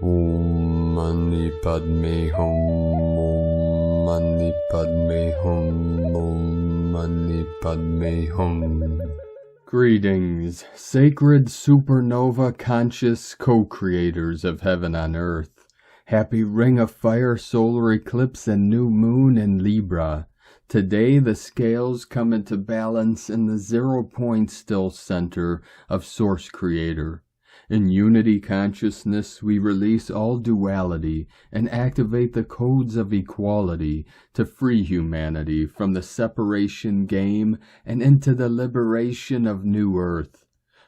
Om Mani Padme Hum, Om Mani Padme Hum, Om Mani Padme Hum. Greetings, sacred supernova conscious co-creators of heaven on earth. Happy Ring of Fire solar eclipse and new moon in Libra. Today the scales come into balance in the 0 point still center of Source Creator. In unity consciousness, we release all duality and activate the codes of equality to free humanity from the separation game and into the liberation of New Earth.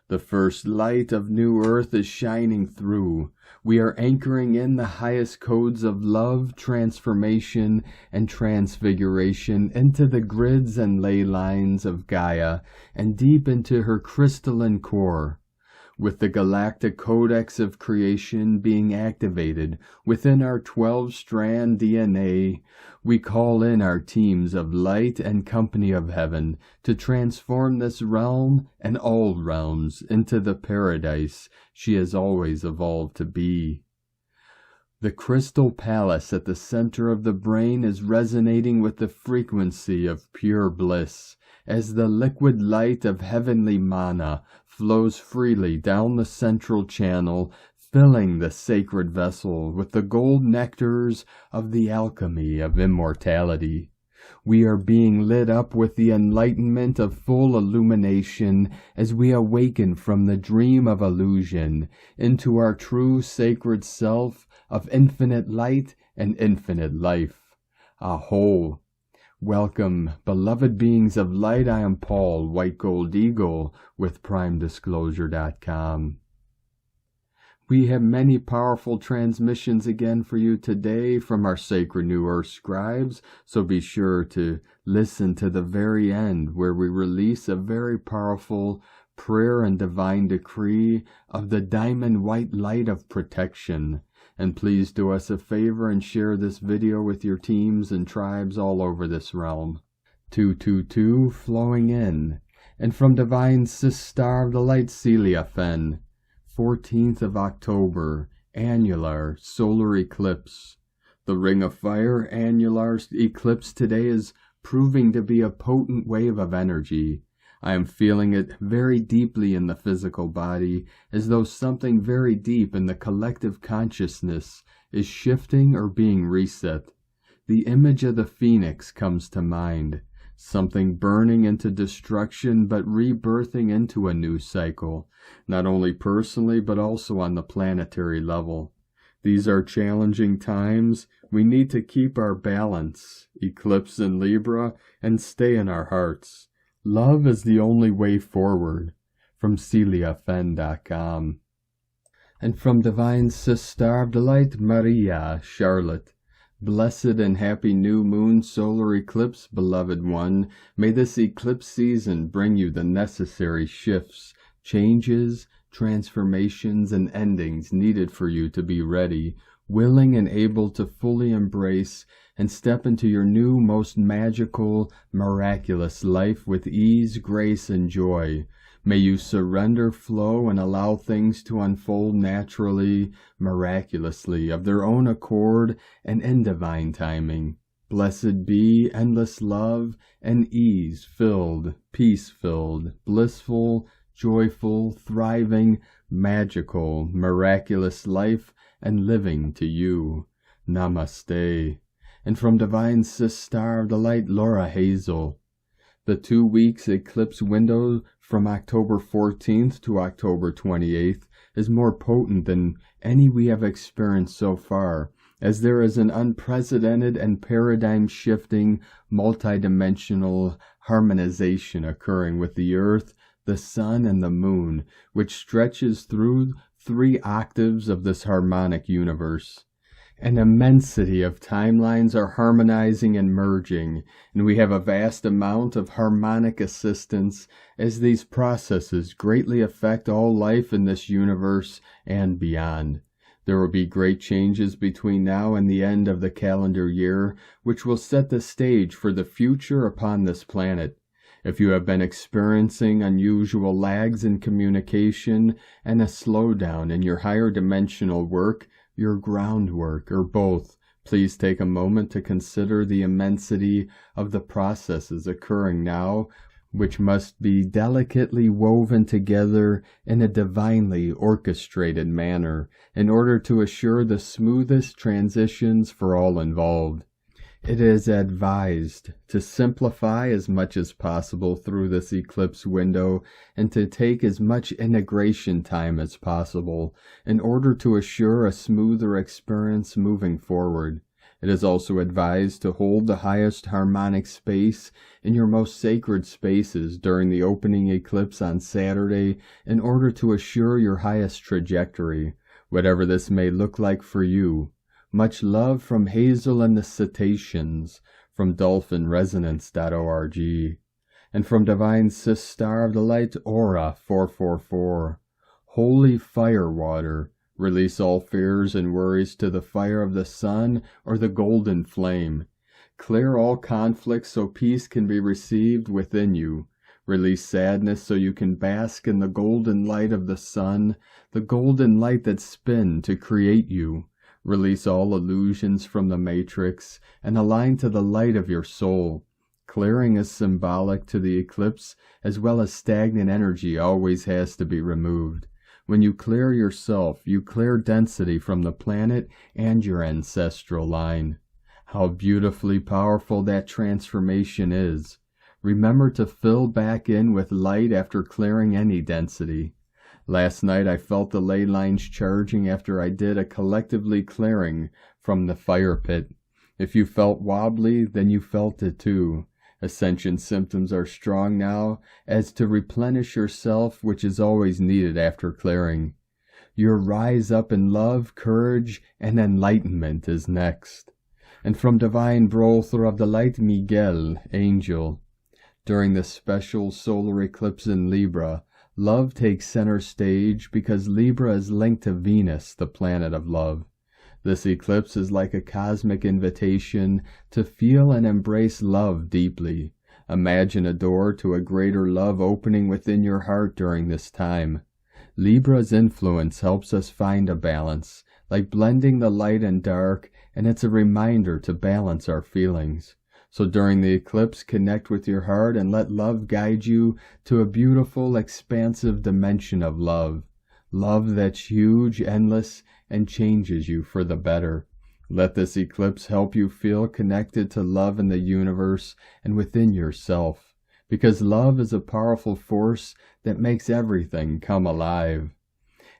The first light of New Earth is shining through. We are anchoring in the highest codes of love, transformation, and transfiguration into the grids and ley lines of Gaia and deep into her crystalline core. With the Galactic Codex of Creation being activated within our 12-strand DNA, we call in our teams of light and company of heaven to transform this realm and all realms into the paradise she has always evolved to be. The crystal palace at the center of the brain is resonating with the frequency of pure bliss, as the liquid light of heavenly mana flows freely down the central channel, filling the sacred vessel with the gold nectars of the alchemy of immortality. We are being lit up with the enlightenment of full illumination as we awaken from the dream of illusion into our true sacred self of infinite light and infinite life. Aho! Welcome, beloved beings of light. I am Paul, White Gold Eagle, with PrimeDisclosure.com. We have many powerful transmissions again for you today from our Sacred New Earth scribes, so be sure to listen to the very end where we release a very powerful prayer and divine decree of the diamond white light of protection. And please do us a favor and share this video with your teams and tribes all over this realm. 222 flowing in. And from Divine Sis Star of the Light Celia Fen, 14th of October, annular solar eclipse. The Ring of Fire annular eclipse today is proving to be a potent wave of energy. I am feeling it very deeply in the physical body, as though something very deep in the collective consciousness is shifting or being reset. The image of the phoenix comes to mind, something burning into destruction but rebirthing into a new cycle, not only personally but also on the planetary level. These are challenging times. We need to keep our balance, eclipse in Libra, and stay in our hearts. Love is the only way forward. From CeliaFen.com. And from Divine Sis Star of Delight, Maria, Charlotte. Blessed and happy new moon solar eclipse, beloved one. May this eclipse season bring you the necessary shifts, changes, transformations, and endings needed for you to be ready, willing and able to fully embrace and step into your new, most magical, miraculous life with ease, grace, and joy. May you surrender, flow, and allow things to unfold naturally, miraculously, of their own accord, and in divine timing. Blessed be endless love and ease-filled, peace-filled, blissful, joyful, thriving, magical, miraculous life and living to you. Namaste. And from Divine Sis Star of the Light, Laura Hazel. The 2 weeks eclipse window from October 14th to October 28th is more potent than any we have experienced so far, as there is an unprecedented and paradigm-shifting, multidimensional harmonization occurring with the Earth, the Sun, and the Moon, which stretches through 3 octaves of this harmonic universe. An immensity of timelines are harmonizing and merging, and we have a vast amount of harmonic assistance as these processes greatly affect all life in this universe and beyond. There will be great changes between now and the end of the calendar year, which will set the stage for the future upon this planet. If you have been experiencing unusual lags in communication and a slowdown in your higher dimensional work, your groundwork, or both, please take a moment to consider the immensity of the processes occurring now, which must be delicately woven together in a divinely orchestrated manner in order to assure the smoothest transitions for all involved. It is advised to simplify as much as possible through this eclipse window and to take as much integration time as possible in order to assure a smoother experience moving forward. It is also advised to hold the highest harmonic space in your most sacred spaces during the opening eclipse on Saturday in order to assure your highest trajectory, whatever this may look like for you. Much love from Hazel and the Cetaceans, from dolphinresonance.org, and from Divine Sis Star of the Light Aura 444. Holy fire water, release all fears and worries to the fire of the sun or the golden flame. Clear all conflicts so peace can be received within you. Release sadness so you can bask in the golden light of the sun, the golden light that spins to create you. Release all illusions from the matrix and align to the light of your soul. Clearing is symbolic to the eclipse, as well as stagnant energy always has to be removed. When you clear yourself, you clear density from the planet and your ancestral line. How beautifully powerful that transformation is. Remember to fill back in with light after clearing any density. Last night I felt the ley lines charging after I did a collectively clearing from the fire pit. If you felt wobbly, then you felt it too. Ascension symptoms are strong now, as to replenish yourself, which is always needed after clearing. Your rise up in love, courage, and enlightenment is next. And from Divine Brother of the Light, Miguel, Angel. During the special solar eclipse in Libra, love takes center stage because Libra is linked to Venus, the planet of love. This eclipse is like a cosmic invitation to feel and embrace love deeply. Imagine a door to a greater love opening within your heart during this time. Libra's influence helps us find a balance, like blending the light and dark, and it's a reminder to balance our feelings. So during the eclipse, connect with your heart and let love guide you to a beautiful, expansive dimension of love. Love that's huge, endless, and changes you for the better. Let this eclipse help you feel connected to love in the universe and within yourself, because love is a powerful force that makes everything come alive.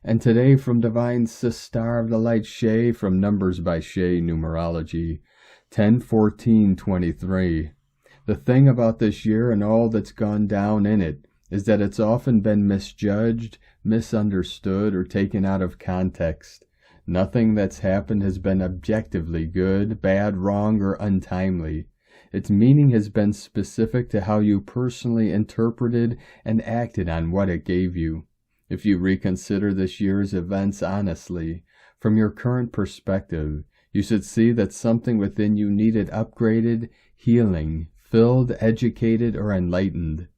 And today from Divine Sis Star of the Light Shay from Numbers by Shay Numerology, 10-14-23. The thing about this year and all that's gone down in it is that it's often been misjudged, misunderstood, or taken out of context. Nothing that's happened has been objectively good, bad, wrong, or untimely. Its meaning has been specific to how you personally interpreted and acted on what it gave you. If you reconsider this year's events honestly, from your current perspective, you should see that something within you needed upgraded, healing, filled, educated, or enlightened.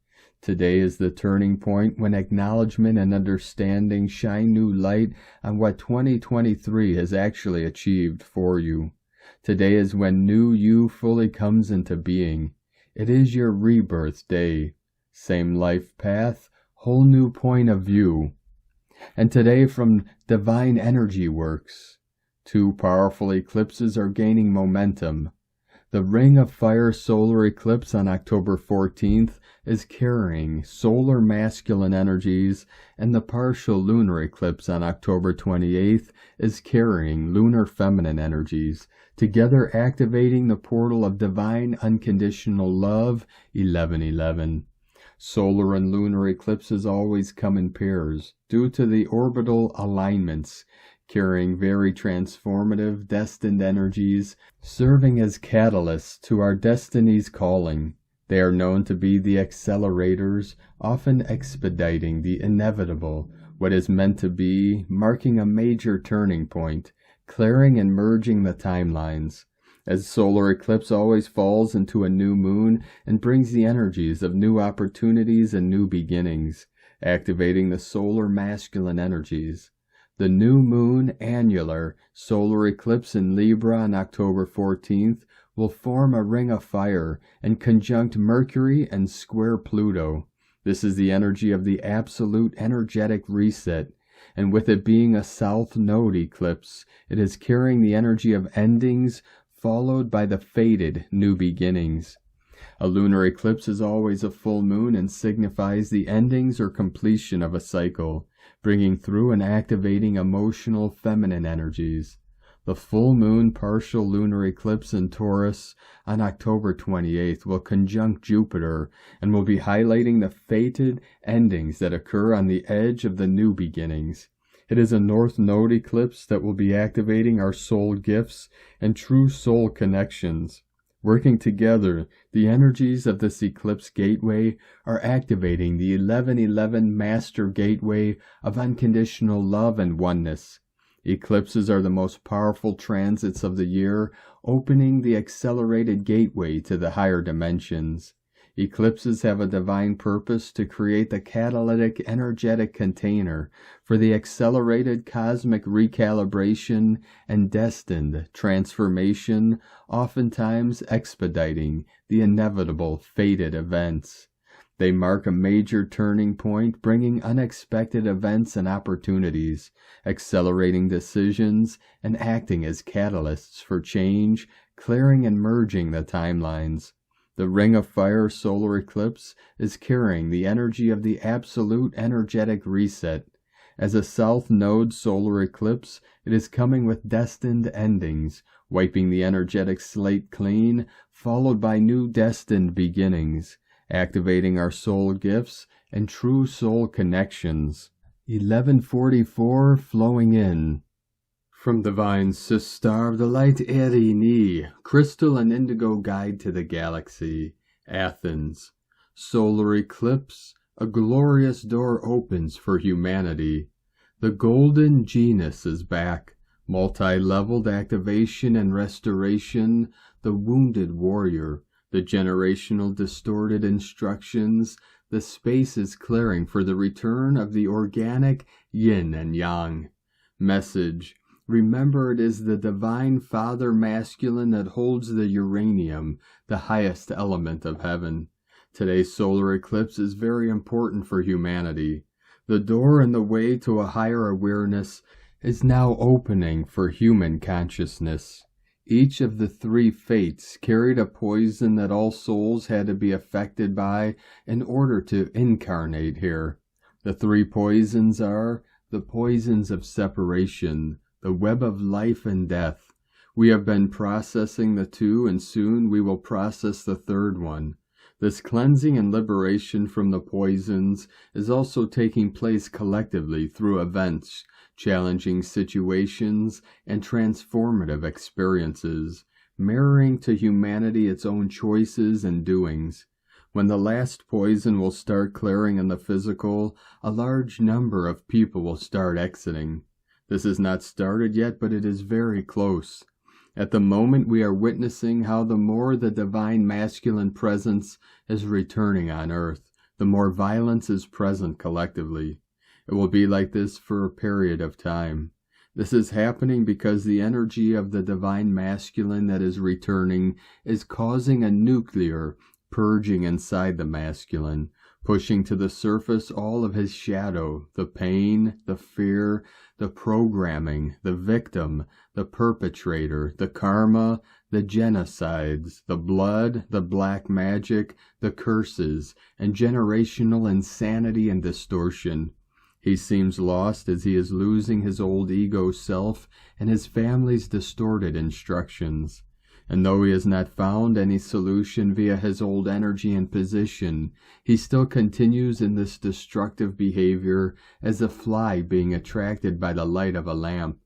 Today is the turning point when acknowledgement and understanding shine new light on what 2023 has actually achieved for you. Today is when new you fully comes into being. It is your rebirth day. Same life path, whole new point of view. And today from Divine Energy Works, 2 powerful eclipses are gaining momentum. The Ring of Fire solar eclipse on October 14th is carrying solar masculine energies, and the partial lunar eclipse on October 28th is carrying lunar feminine energies, together activating the portal of divine unconditional love, 1111. Solar and lunar eclipses always come in pairs, due to the orbital alignments, carrying very transformative, destined energies, serving as catalysts to our destiny's calling. They are known to be the accelerators, often expediting the inevitable, what is meant to be, marking a major turning point, clearing and merging the timelines. As solar eclipse always falls into a new moon and brings the energies of new opportunities and new beginnings, activating the solar masculine energies. The new moon annular solar eclipse in Libra on October 14th will form a ring of fire and conjunct Mercury and square Pluto. This is the energy of the absolute energetic reset, and with it being a south node eclipse, it is carrying the energy of endings followed by the fated new beginnings. A lunar eclipse is always a full moon and signifies the endings or completion of a cycle, bringing through and activating emotional feminine energies. The full moon partial lunar eclipse in Taurus on October 28th will conjunct Jupiter and will be highlighting the fated endings that occur on the edge of the new beginnings. It is a north node eclipse that will be activating our soul gifts and true soul connections. Working together, the energies of this eclipse gateway are activating the 1111 master gateway of unconditional love and oneness. Eclipses are the most powerful transits of the year, opening the accelerated gateway to the higher dimensions. Eclipses have a divine purpose to create the catalytic energetic container for the accelerated cosmic recalibration and destined transformation, oftentimes expediting the inevitable fated events. They mark a major turning point, bringing unexpected events and opportunities, accelerating decisions, and acting as catalysts for change, clearing and merging the timelines. The Ring of Fire solar eclipse is carrying the energy of the absolute energetic reset. As a south node solar eclipse, it is coming with destined endings, wiping the energetic slate clean, followed by new destined beginnings, activating our soul gifts and true soul connections. 1144 flowing in. From Divine Sister, the light Prairie, crystal and indigo guide to the galaxy, Athens. Solar eclipse, a glorious door opens for humanity. The golden genus is back, multi-leveled activation and restoration, the wounded warrior, the generational distorted instructions, the space is clearing for the return of the organic yin and yang. Message: remember, it is the divine father masculine that holds the uranium, the highest element of heaven. Today's solar eclipse is very important for humanity. The door and the way to a higher awareness is now opening for human consciousness. Each of the three fates carried a poison that all souls had to be affected by in order to incarnate here. The three poisons are the poisons of separation, the web of life and death. We have been processing the two, and soon we will process the third one. This cleansing and liberation from the poisons is also taking place collectively through events, challenging situations, and transformative experiences, mirroring to humanity its own choices and doings. When the last poison will start clearing in the physical, a large number of people will start exiting. This is not started yet, but it is very close. At the moment, we are witnessing how the more the divine masculine presence is returning on earth, the more violence is present collectively. It will be like this for a period of time. This is happening because the energy of the divine masculine that is returning is causing a nuclear purging inside the masculine, pushing to the surface all of his shadow, the pain, the fear, the programming, the victim, the perpetrator, the karma, the genocides, the blood, the black magic, the curses, and generational insanity and distortion. He seems lost as he is losing his old ego self and his family's distorted instructions. And though he has not found any solution via his old energy and position, he still continues in this destructive behavior as a fly being attracted by the light of a lamp.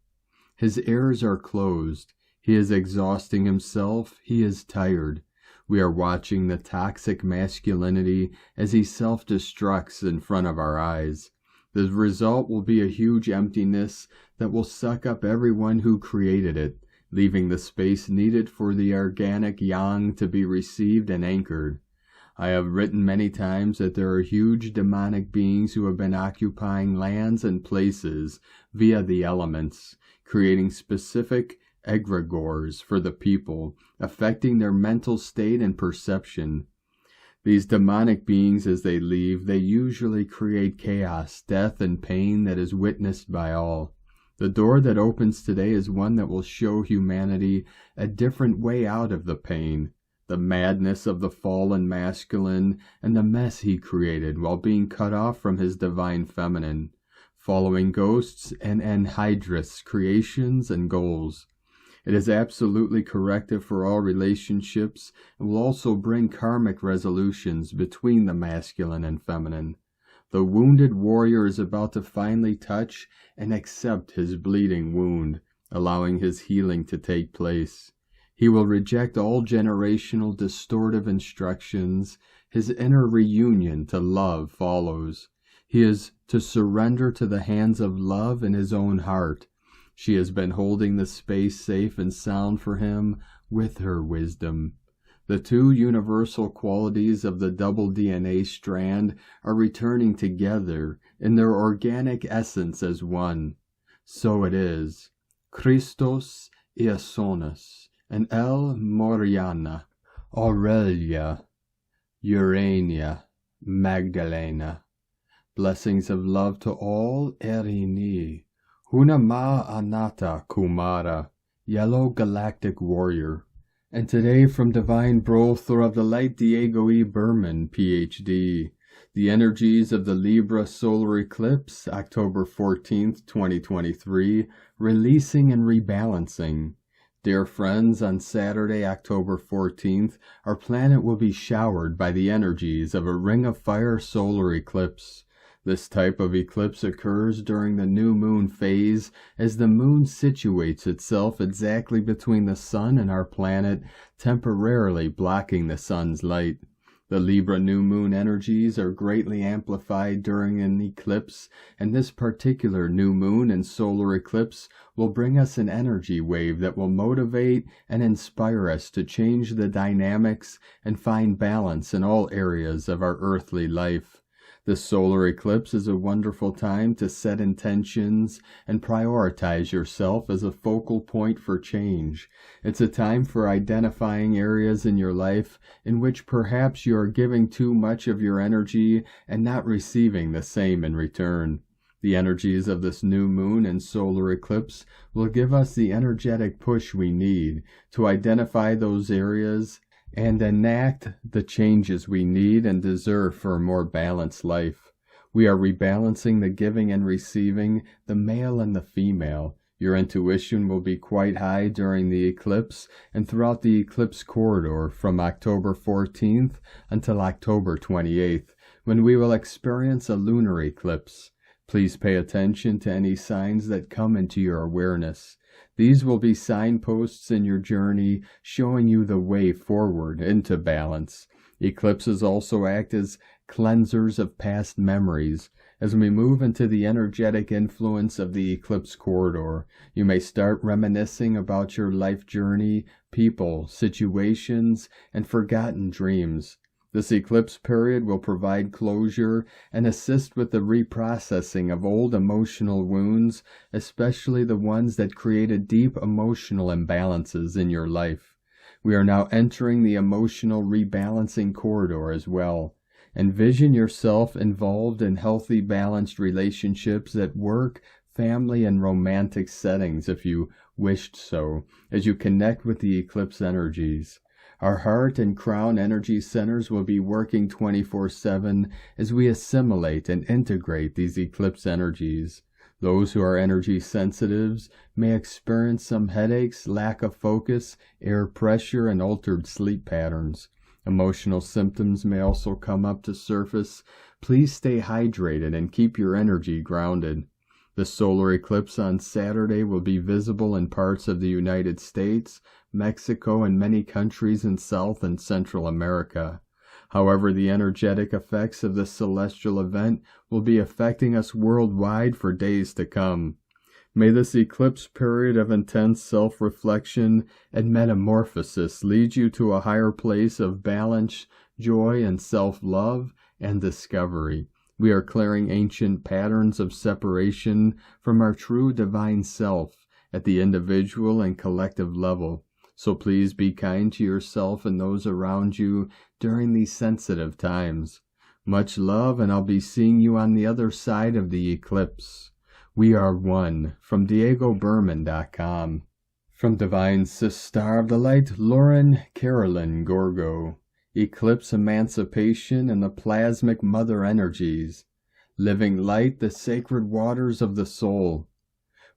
His ears are closed. He is exhausting himself. He is tired. We are watching the toxic masculinity as he self-destructs in front of our eyes. The result will be a huge emptiness that will suck up everyone who created it, leaving the space needed for the organic yang to be received and anchored. I have written many times that there are huge demonic beings who have been occupying lands and places via the elements, creating specific egregores for the people, affecting their mental state and perception. These demonic beings, as they leave, they usually create chaos, death, and pain that is witnessed by all. The door that opens today is one that will show humanity a different way out of the pain, the madness of the fallen masculine, and the mess he created while being cut off from his divine feminine, following ghosts and anhydrous creations and goals. It is absolutely corrective for all relationships and will also bring karmic resolutions between the masculine and feminine. The wounded warrior is about to finally touch and accept his bleeding wound, allowing his healing to take place. He will reject all generational distortive instructions. His inner reunion to love follows. He is to surrender to the hands of love in his own heart. She has been holding the space safe and sound for him with her wisdom. The two universal qualities of the double DNA strand are returning together in their organic essence as one. So it is. Christos Iasonos and El Moriana, Aurelia, Urania, Magdalena. Blessings of love to all, Erini. Hunama Anata Kumara, Yellow Galactic Warrior. And today from Divine Brother of the Light, Diego E. Berman, Ph.D. The energies of the Libra solar eclipse, October 14th, 2023, releasing and rebalancing. Dear friends, on Saturday, October 14th, our planet will be showered by the energies of a Ring of Fire solar eclipse. This type of eclipse occurs during the new moon phase as the moon situates itself exactly between the sun and our planet, temporarily blocking the sun's light. The Libra new moon energies are greatly amplified during an eclipse, and this particular new moon and solar eclipse will bring us an energy wave that will motivate and inspire us to change the dynamics and find balance in all areas of our earthly life. The solar eclipse is a wonderful time to set intentions and prioritize yourself as a focal point for change. It's a time for identifying areas in your life in which perhaps you are giving too much of your energy and not receiving the same in return. The energies of this new moon and solar eclipse will give us the energetic push we need to identify those areas and enact the changes we need and deserve for a more balanced life. We are rebalancing the giving and receiving, the male and the female. Your intuition will be quite high during the eclipse and throughout the eclipse corridor from October 14th until October 28th, when we will experience a lunar eclipse. Please pay attention to any signs that come into your awareness. These will be signposts in your journey, showing you the way forward into balance. Eclipses also act as cleansers of past memories. As we move into the energetic influence of the eclipse corridor, you may start reminiscing about your life journey, people, situations, and forgotten dreams. This eclipse period will provide closure and assist with the reprocessing of old emotional wounds, especially the ones that created deep emotional imbalances in your life. We are now entering the emotional rebalancing corridor as well. Envision yourself involved in healthy, balanced relationships at work, family, and romantic settings if you wished so, as you connect with the eclipse energies. Our heart and crown energy centers will be working 24/7 as we assimilate and integrate these eclipse energies. Those who are energy sensitives may experience some headaches, lack of focus, air pressure, and altered sleep patterns. Emotional symptoms may also come up to surface. Please stay hydrated and keep your energy grounded. The solar eclipse on Saturday will be visible in parts of the United States, Mexico, and many countries in South and Central America. However, the energetic effects of this celestial event will be affecting us worldwide for days to come. May this eclipse period of intense self-reflection and metamorphosis lead you to a higher place of balance, joy, and self-love and discovery. We are clearing ancient patterns of separation from our true divine self at the individual and collective level. So please be kind to yourself and those around you during these sensitive times. Much love, and I'll be seeing you on the other side of the eclipse. We are one. From DiegoBerman.com. From Divine Sister of the Light, Lauren Carolyn Gorgo. Eclipse Emancipation and the Plasmic Mother Energies. Living Light, the Sacred Waters of the Soul.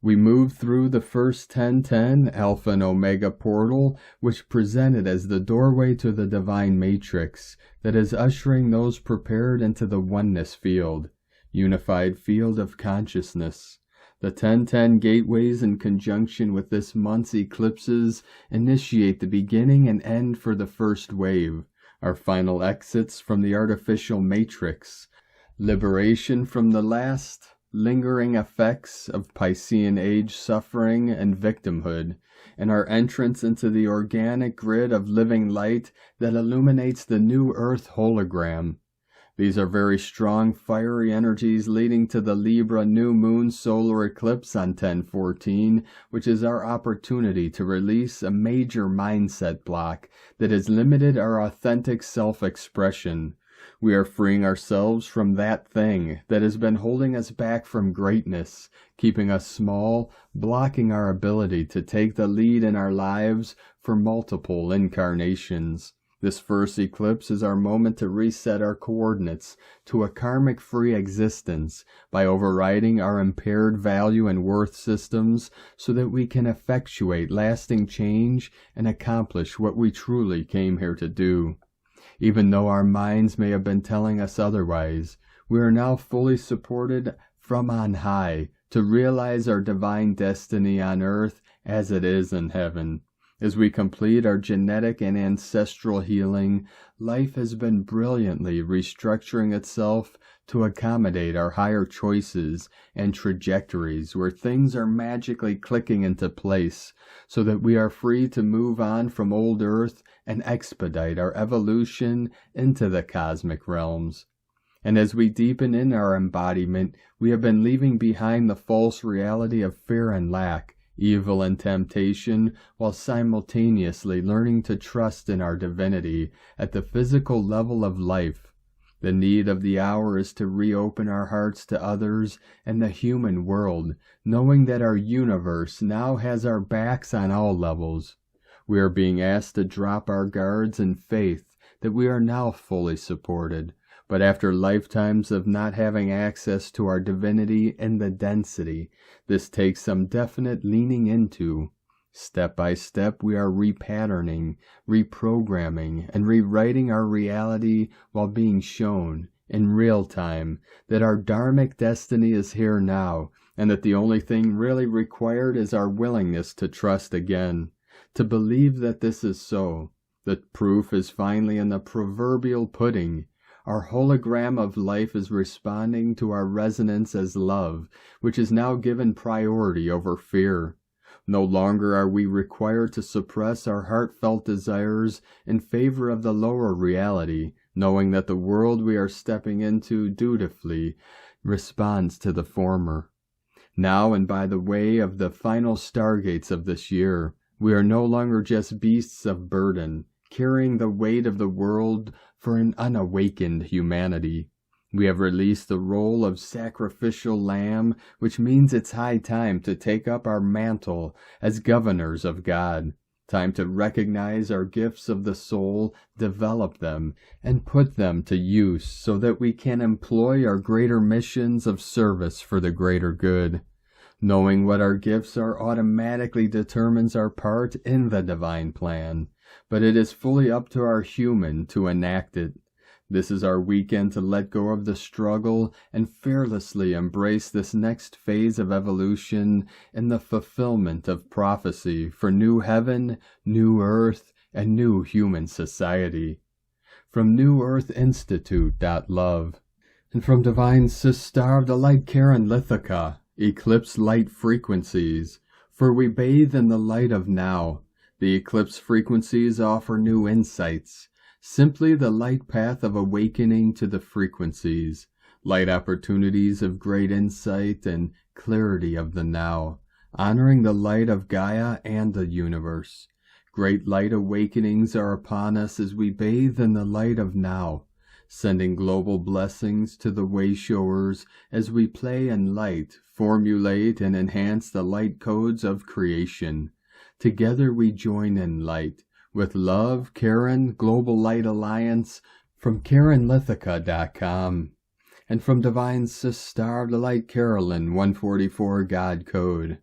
We move through the first 1010 Alpha and Omega portal, which presented as the doorway to the divine matrix that is ushering those prepared into the oneness field, unified field of consciousness. The 1010 gateways in conjunction with this month's eclipses initiate the beginning and end for the first wave, our final exits from the artificial matrix, liberation from the last lingering effects of Piscean age suffering and victimhood, and our entrance into the organic grid of living light that illuminates the new Earth hologram. These are very strong, fiery energies leading to the Libra new moon solar eclipse on 10/14, which is our opportunity to release a major mindset block that has limited our authentic self-expression. We are freeing ourselves from that thing that has been holding us back from greatness, keeping us small, blocking our ability to take the lead in our lives for multiple incarnations. This first eclipse is our moment to reset our coordinates to a karmic-free existence by overriding our impaired value and worth systems so that we can effectuate lasting change and accomplish what we truly came here to do. Even though our minds may have been telling us otherwise, we are now fully supported from on high to realize our divine destiny on earth as it is in heaven. As we complete our genetic and ancestral healing, life has been brilliantly restructuring itself to accommodate our higher choices and trajectories where things are magically clicking into place so that we are free to move on from old Earth and expedite our evolution into the cosmic realms. And as we deepen in our embodiment, we have been leaving behind the false reality of fear and lack, evil and temptation, while simultaneously learning to trust in our divinity at the physical level of life. The need of the hour is to reopen our hearts to others and the human world, knowing that our universe now has our backs on all levels. We are being asked to drop our guards in faith that we are now fully supported, but after lifetimes of not having access to our divinity in the density, this takes some definite leaning into. Step by step, we are repatterning, reprogramming, and rewriting our reality while being shown, in real time, that our dharmic destiny is here now, and that the only thing really required is our willingness to trust again, to believe that this is so. The proof is finally in the proverbial pudding. Our hologram of life is responding to our resonance as love, which is now given priority over fear. No longer are we required to suppress our heartfelt desires in favor of the lower reality, knowing that the world we are stepping into dutifully responds to the former. Now, and by the way of the final stargates of this year, we are no longer just beasts of burden, carrying the weight of the world for an unawakened humanity. We have released the role of sacrificial lamb, which means it's high time to take up our mantle as governors of God. Time to recognize our gifts of the soul, develop them, and put them to use so that we can employ our greater missions of service for the greater good. Knowing what our gifts are automatically determines our part in the divine plan, but it is fully up to our human to enact it. This is our weekend to let go of the struggle and fearlessly embrace this next phase of evolution in the fulfillment of prophecy for new heaven, new earth, and new human society. From newearthinstitute.love. And from Divine Sister of the Light, Karen Lithica, Eclipse Light Frequencies. For we bathe in the light of now. The eclipse frequencies offer new insights, simply the light path of awakening to the frequencies, light opportunities of great insight and clarity of the now, honoring the light of Gaia and the universe. Great light awakenings are upon us as we bathe in the light of now, sending global blessings to the Wayshowers as we play in light, formulate and enhance the light codes of creation. Together we join in light. With love, Karen, Global Light Alliance, from KarenLithica.com. And from Divine Sister the Light Carolyn, 144 God Code.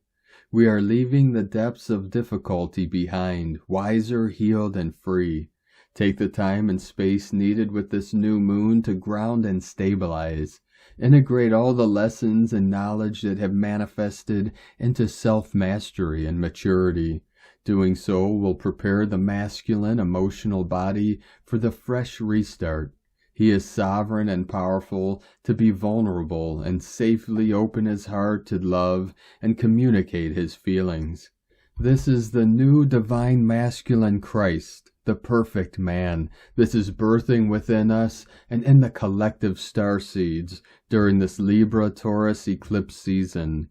We are leaving the depths of difficulty behind, wiser, healed, and free. Take the time and space needed with this new moon to ground and stabilize. Integrate all the lessons and knowledge that have manifested into self-mastery and maturity. Doing so will prepare the masculine emotional body for the fresh restart. He is sovereign and powerful to be vulnerable and safely open his heart to love and communicate his feelings. This is the new divine masculine Christ, the perfect man. This is birthing within us and in the collective starseeds during this Libra Taurus eclipse season.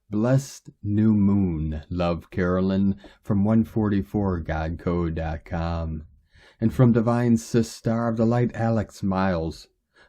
Blessed new moon, love Carolyn, from 144godcode.com. And from Divine Sister of the Light Alex Miles,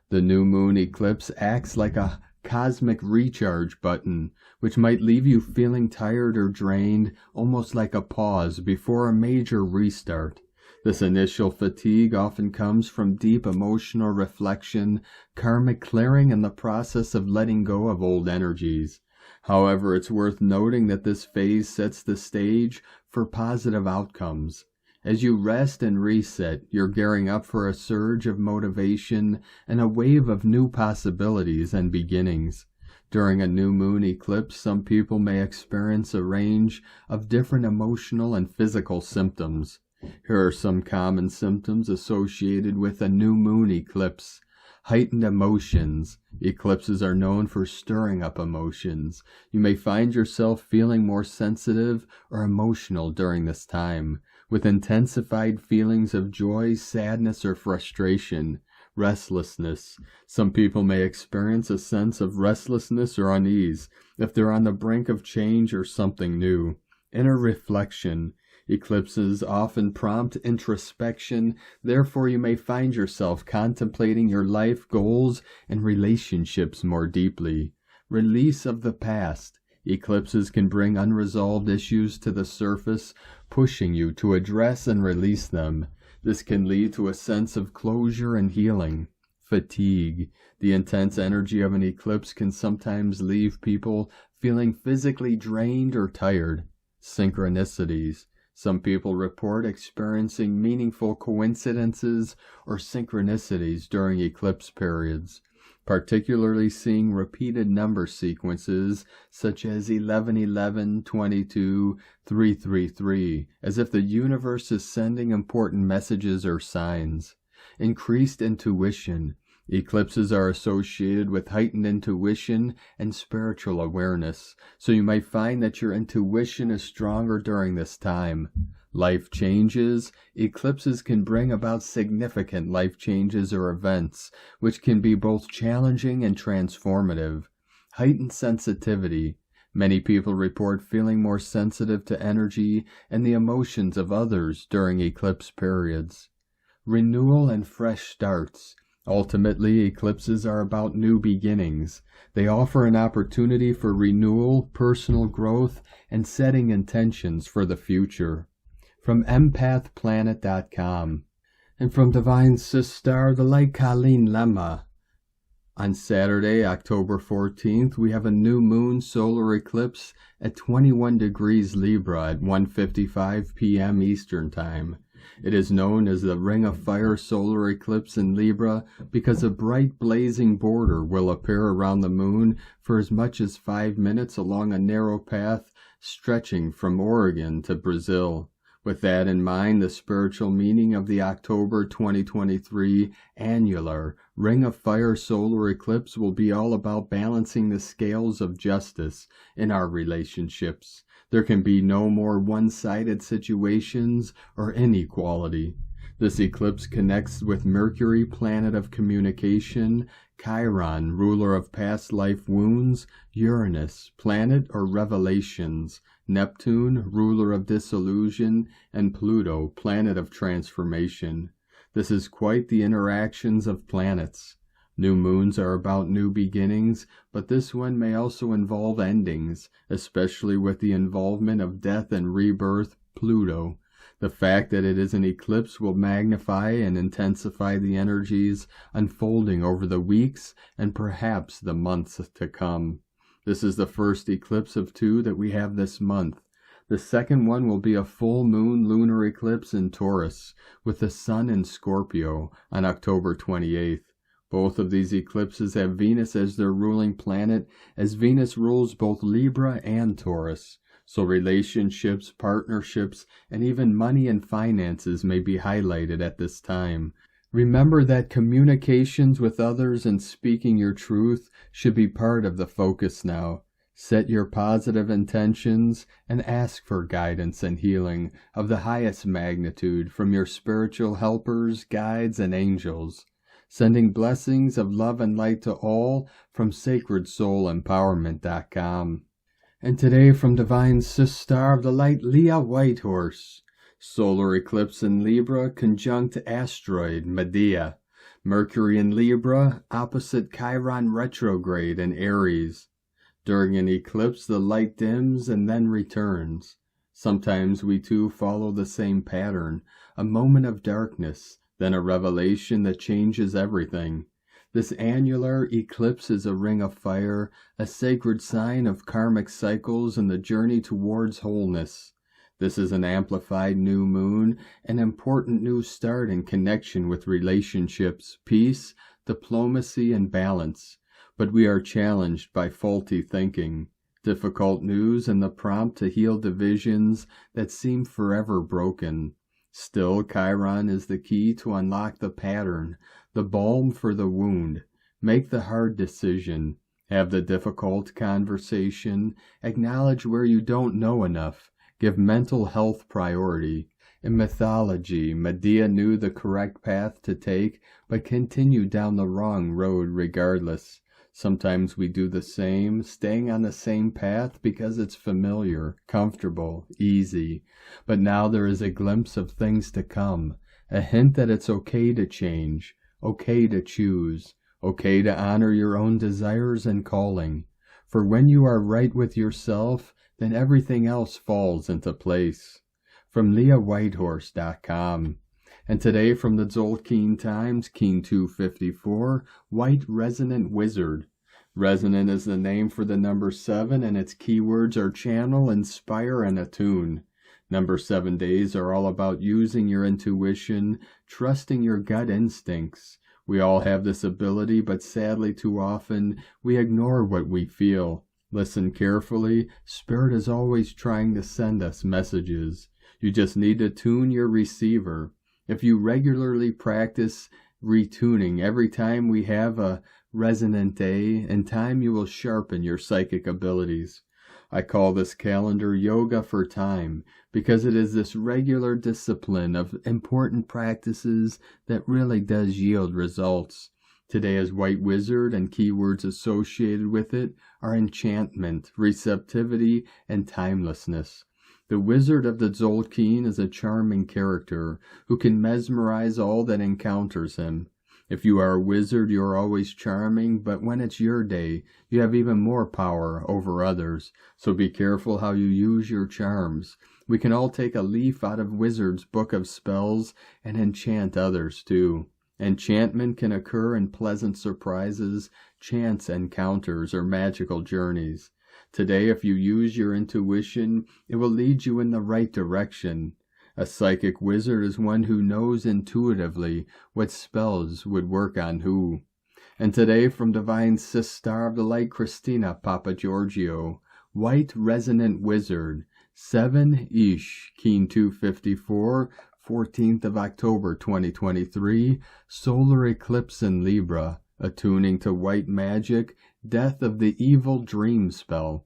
the new moon eclipse acts like a cosmic recharge button, which might leave you feeling tired or drained, almost like a pause before a major restart. This initial fatigue often comes from deep emotional reflection, karmic clearing, and the process of letting go of old energies. However, it's worth noting that this phase sets the stage for positive outcomes. As you rest and reset, you're gearing up for a surge of motivation and a wave of new possibilities and beginnings. During a new moon eclipse, some people may experience a range of different emotional and physical symptoms. Here are some common symptoms associated with a new moon eclipse. Heightened emotions. Eclipses are known for stirring up emotions. You may find yourself feeling more sensitive or emotional during this time, with intensified feelings of joy, sadness, or frustration. Restlessness. Some people may experience a sense of restlessness or unease if they're on the brink of change or something new. Inner reflection. Eclipses often prompt introspection, therefore you may find yourself contemplating your life goals and relationships more deeply. Release of the past. Eclipses can bring unresolved issues to the surface, pushing you to address and release them. This can lead to a sense of closure and healing. Fatigue. The intense energy of an eclipse can sometimes leave people feeling physically drained or tired. Synchronicities. Some people report experiencing meaningful coincidences or synchronicities during eclipse periods, particularly seeing repeated number sequences such as 1111, 22, 333, as if the universe is sending important messages or signs. Increased intuition. Eclipses are associated with heightened intuition and spiritual awareness, so you might find that your intuition is stronger during this time. Life changes. Eclipses can bring about significant life changes or events, which can be both challenging and transformative. Heightened sensitivity. Many people report feeling more sensitive to energy and the emotions of others during eclipse periods. Renewal and fresh starts. Ultimately, eclipses are about new beginnings. They offer an opportunity for renewal, personal growth, and setting intentions for the future. From empathplanet.com. And from Divine Sister, the Light Colleen Lemma. On Saturday, October 14th, we have a new moon solar eclipse at 21 degrees Libra at 1:55 p.m. Eastern Time. It is known as the Ring of Fire solar eclipse in Libra because a bright blazing border will appear around the moon for as much as 5 minutes along a narrow path stretching from Oregon to Brazil. With that in mind, the spiritual meaning of the October 2023 annular Ring of Fire solar eclipse will be all about balancing the scales of justice in our relationships. There can be no more one-sided situations or inequality. This eclipse connects with Mercury, planet of communication, Chiron, ruler of past life wounds, Uranus, planet or revelations, Neptune, ruler of disillusion, and Pluto, planet of transformation. This is quite the interactions of planets. New moons are about new beginnings, but this one may also involve endings, especially with the involvement of death and rebirth, Pluto. The fact that it is an eclipse will magnify and intensify the energies unfolding over the weeks and perhaps the months to come. This is the first eclipse of 2 that we have this month. The second one will be a full moon lunar eclipse in Taurus, with the sun in Scorpio on October 28th. Both of these eclipses have Venus as their ruling planet, as Venus rules both Libra and Taurus. So relationships, partnerships, and even money and finances may be highlighted at this time. Remember that communications with others and speaking your truth should be part of the focus now. Set your positive intentions and ask for guidance and healing of the highest magnitude from your spiritual helpers, guides, and angels. Sending blessings of love and light to all from sacredsoulempowerment.com. And today from Divine Sister of the Light, Leah Whitehorse. Solar eclipse in Libra, conjunct asteroid Medea. Mercury in Libra, opposite Chiron retrograde in Aries. During an eclipse, the light dims and then returns. Sometimes we too follow the same pattern, a moment of darkness, then a revelation that changes everything. This annular eclipse is a ring of fire, a sacred sign of karmic cycles and the journey towards wholeness. This is an amplified new moon, an important new start in connection with relationships, peace, diplomacy, and balance. But we are challenged by faulty thinking, difficult news, and the prompt to heal divisions that seem forever broken. Still, Chiron is the key to unlock the pattern, the balm for the wound. Make the hard decision. Have the difficult conversation. Acknowledge where you don't know enough. Give mental health priority. In mythology, Medea knew the correct path to take, but continued down the wrong road regardless. Sometimes we do the same, staying on the same path because it's familiar, comfortable, easy. But now there is a glimpse of things to come, a hint that it's okay to change, okay to choose, okay to honor your own desires and calling. For when you are right with yourself, then everything else falls into place. From LeahWhitehorse.com. And today from the Tzolk'in Times, King 254, White Resonant Wizard. Resonant is the name for the number 7, and its keywords are channel, inspire, and attune. Number 7 days are all about using your intuition, trusting your gut instincts. We all have this ability, but sadly too often we ignore what we feel. Listen carefully. Spirit is always trying to send us messages. You just need to tune your receiver. If you regularly practice retuning every time we have a resonant day, in time you will sharpen your psychic abilities. I call this calendar yoga for time, because it is this regular discipline of important practices that really does yield results. Today is White Wizard, and keywords associated with it are enchantment, receptivity, and timelessness. The Wizard of the Tzolk'in is a charming character who can mesmerize all that encounters him. If you are a wizard, you are always charming, but when it's your day, you have even more power over others. So be careful how you use your charms. We can all take a leaf out of Wizard's book of spells and enchant others too. Enchantment can occur in pleasant surprises, chance encounters, or magical journeys. Today, if you use your intuition, it will lead you in the right direction. A psychic wizard is one who knows intuitively what spells would work on who. And today, from Divine Sister of the Light, Christina Papagiorgio, White Resonant Wizard, 7 Ish, Keen 254, 14th of October 2023, Solar Eclipse in Libra, attuning to white magic, death of the evil dream spell.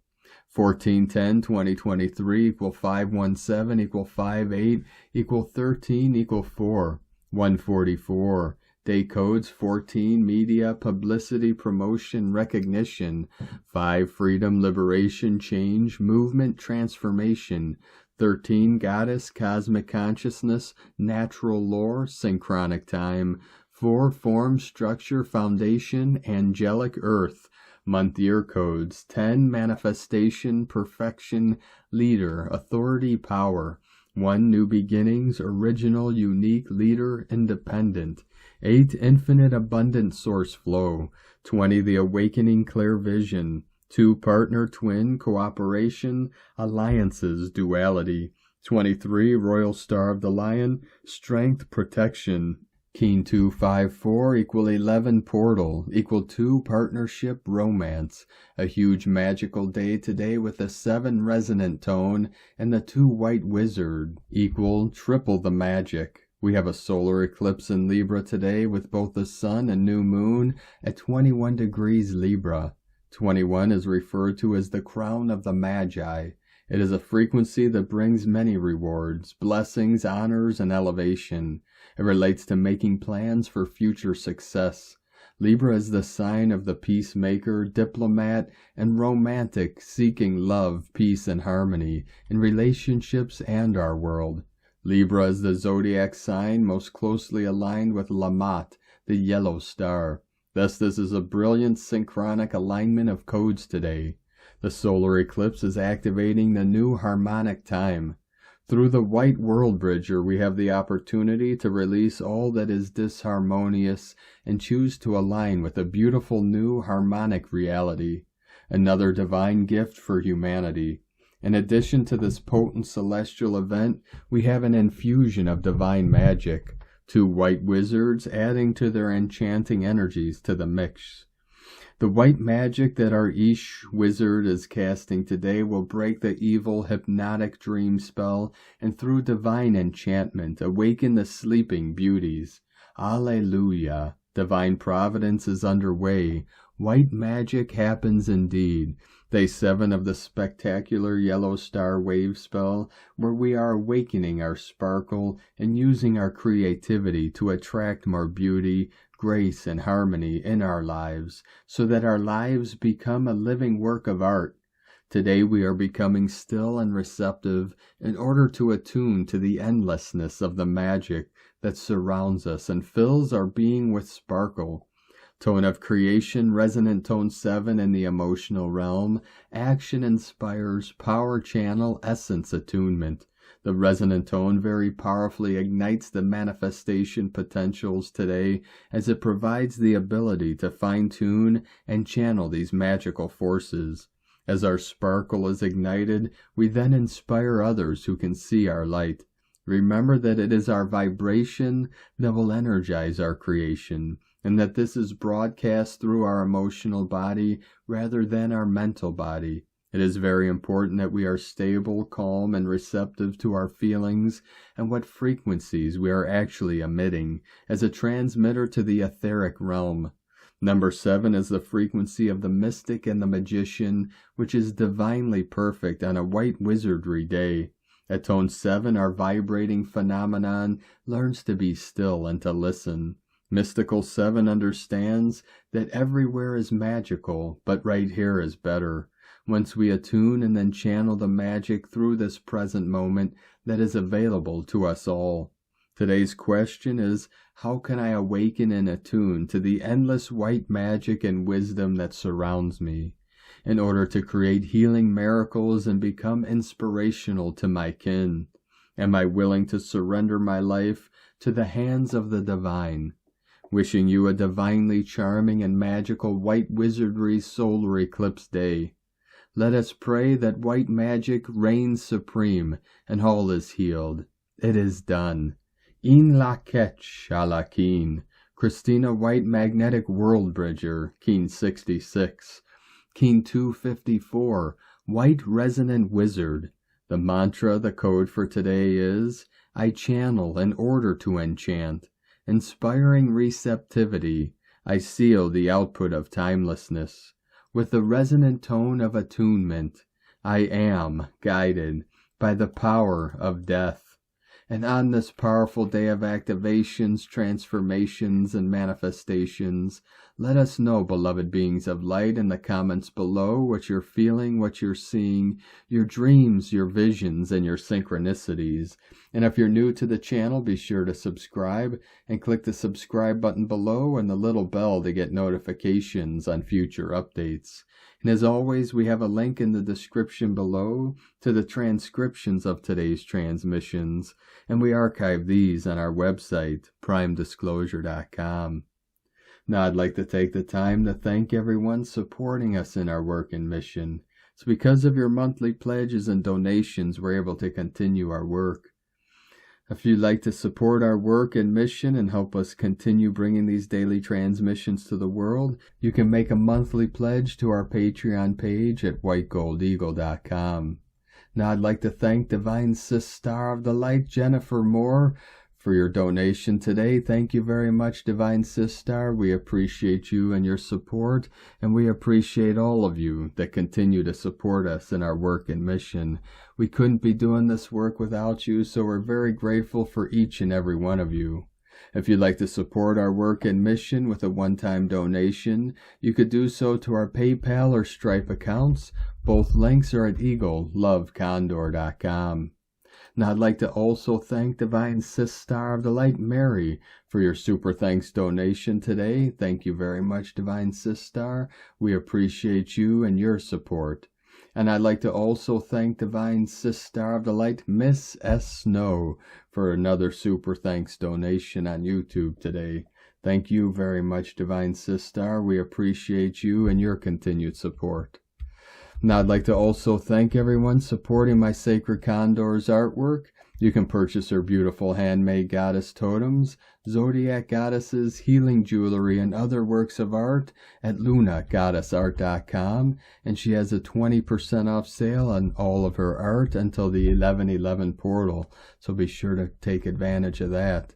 1410-2023 = 517 = 58 = 13 = 4. 144. Day codes 14. Media, publicity, promotion, recognition. 5. Freedom, liberation, change, movement, transformation. 13. Goddess, cosmic consciousness, natural lore, synchronic time. 4. Form, structure, foundation, angelic earth. Month year codes 10. Manifestation, perfection, leader, authority, power. 1. New beginnings, original, unique, leader, independent. 8. Infinite, abundant source flow. 20. The awakening, clear vision. 2. Partner, twin, cooperation, alliances, duality. 23. Royal star of the lion, strength, protection. Keen 254 equal 11 portal equal 2 partnership romance. A huge magical day today with a 7 resonant tone and the 2 white wizard equal triple the magic. We have a solar eclipse in Libra today with both the sun and new moon at 21 degrees Libra. 21 is referred to as the crown of the Magi. It is a frequency that brings many rewards, blessings, honors, and elevation. It relates to making plans for future success. Libra is the sign of the peacemaker, diplomat, and romantic, seeking love, peace, and harmony in relationships and our world. Libra is the zodiac sign most closely aligned with Lamont, the yellow star. Thus, this is a brilliant synchronic alignment of codes today. The solar eclipse is activating the new harmonic time. Through the white world bridger, we have the opportunity to release all that is disharmonious and choose to align with a beautiful new harmonic reality, another divine gift for humanity. In addition to this potent celestial event, we have an infusion of divine magic, 2 white wizards adding to their enchanting energies to the mix. The white magic that our Ish wizard is casting today will break the evil hypnotic dream spell and through divine enchantment awaken the sleeping beauties. Alleluia! Divine providence is underway. White magic happens indeed. Day 7 of the spectacular yellow star wave spell, where we are awakening our sparkle and using our creativity to attract more beauty, grace, and harmony in our lives, so that our lives become a living work of art. Today we are becoming still and receptive in order to attune to the endlessness of the magic that surrounds us and fills our being with sparkle. Tone of creation, resonant tone 7 in the emotional realm. Action inspires, power channel, essence attunement. The resonant tone very powerfully ignites the manifestation potentials today as it provides the ability to fine-tune and channel these magical forces. As our sparkle is ignited, we then inspire others who can see our light. Remember that it is our vibration that will energize our creation, and that this is broadcast through our emotional body rather than our mental body. It is very important that we are stable, calm, and receptive to our feelings and what frequencies we are actually emitting as a transmitter to the etheric realm. Number 7 is the frequency of the mystic and the magician, which is divinely perfect on a white wizardry day. At tone 7, our vibrating phenomenon learns to be still and to listen. Mystical 7 understands that everywhere is magical, but right here is better. Once we attune and then channel the magic through this present moment that is available to us all. Today's question is, how can I awaken and attune to the endless white magic and wisdom that surrounds me, in order to create healing miracles and become inspirational to my kin? Am I willing to surrender my life to the hands of the divine? Wishing you a divinely charming and magical white wizardry solar eclipse day. Let us pray that white magic reigns supreme and all is healed. It is done. In la ketch a la keen. Christina White Magnetic World Bridger, Keen 66. Keen 254, White Resonant Wizard. The mantra, the code for today is, I channel in order to enchant. Inspiring receptivity, I seal the output of timelessness. With the resonant tone of attunement, I am guided by the power of death. And on this powerful day of activations, transformations, and manifestations, let us know, beloved beings of light, in the comments below what you're feeling, what you're seeing, your dreams, your visions, and your synchronicities. And if you're new to the channel, be sure to subscribe and click the subscribe button below and the little bell to get notifications on future updates. And as always, we have a link in the description below to the transcriptions of today's transmissions, and we archive these on our website, primedisclosure.com. Now I'd like to take the time to thank everyone supporting us in our work and mission. It's because of your monthly pledges and donations we're able to continue our work. If you'd like to support our work and mission and help us continue bringing these daily transmissions to the world, you can make a monthly pledge to our Patreon page at whitegoldeagle.com. Now I'd like to thank Divine Sister of the Light, Jennifer Moore, for your donation today. Thank you very much, Divine Sister. We appreciate you and your support, and we appreciate all of you that continue to support us in our work and mission. We couldn't be doing this work without you, so we're very grateful for each and every one of you. If you'd like to support our work and mission with a one-time donation, you could do so to our PayPal or Stripe accounts. Both links are at eaglelovecondor.com. Now I'd like to also thank Divine Sister of the Light, Mary, for your super thanks donation today. Thank you very much, Divine Sister. We appreciate you and your support. And I'd like to also thank Divine Sister of the Light, MsSSnow, for another super thanks donation on YouTube today. Thank you very much, Divine Sister. We appreciate you and your continued support. Now I'd like to also thank everyone supporting my Sacred Condor's artwork. You can purchase her beautiful handmade goddess totems, zodiac goddesses, healing jewelry, and other works of art at lunagoddessart.com, and she has a 20% off sale on all of her art until the 11/11 portal, so be sure to take advantage of that.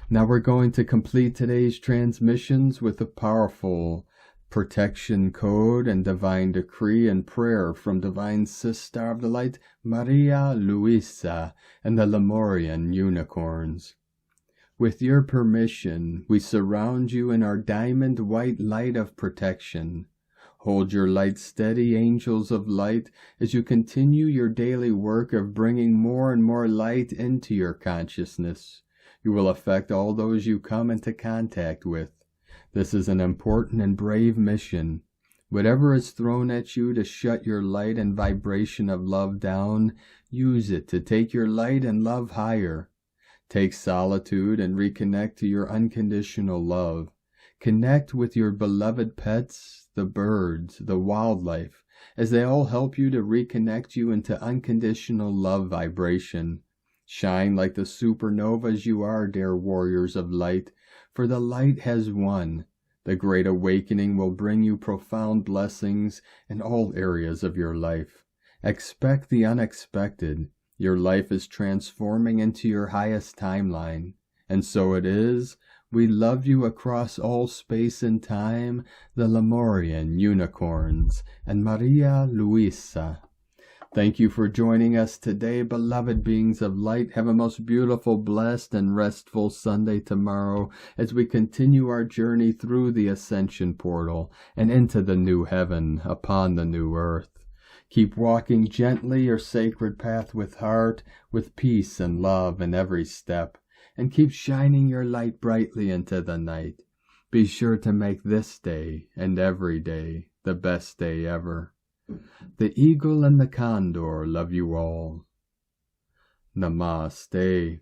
Now we're going to complete today's transmissions with a powerful protection code and divine decree and prayer from Divine Sister of the Light, Maria Luisa, and the Lemurian unicorns. With your permission, we surround you in our diamond white light of protection. Hold your light steady, angels of light, as you continue your daily work of bringing more and more light into your consciousness. You will affect all those you come into contact with. This is an important and brave mission. Whatever is thrown at you to shut your light and vibration of love down, use it to take your light and love higher. Take solitude and reconnect to your unconditional love. Connect with your beloved pets, the birds, the wildlife, as they all help you to reconnect you into unconditional love vibration. Shine like the supernovas you are, dear warriors of light, for the light has won. The great awakening will bring you profound blessings in all areas of your life. Expect the unexpected. Your life is transforming into your highest timeline. And so it is. We love you across all space and time, the Lemurian unicorns, and Maria Luisa. Thank you for joining us today, beloved beings of light. Have a most beautiful, blessed, and restful Sunday tomorrow as we continue our journey through the Ascension portal and into the new heaven upon the new earth. Keep walking gently your sacred path with heart, with peace and love in every step, and keep shining your light brightly into the night. Be sure to make this day and every day the best day ever. The eagle and the condor love you all. Namaste.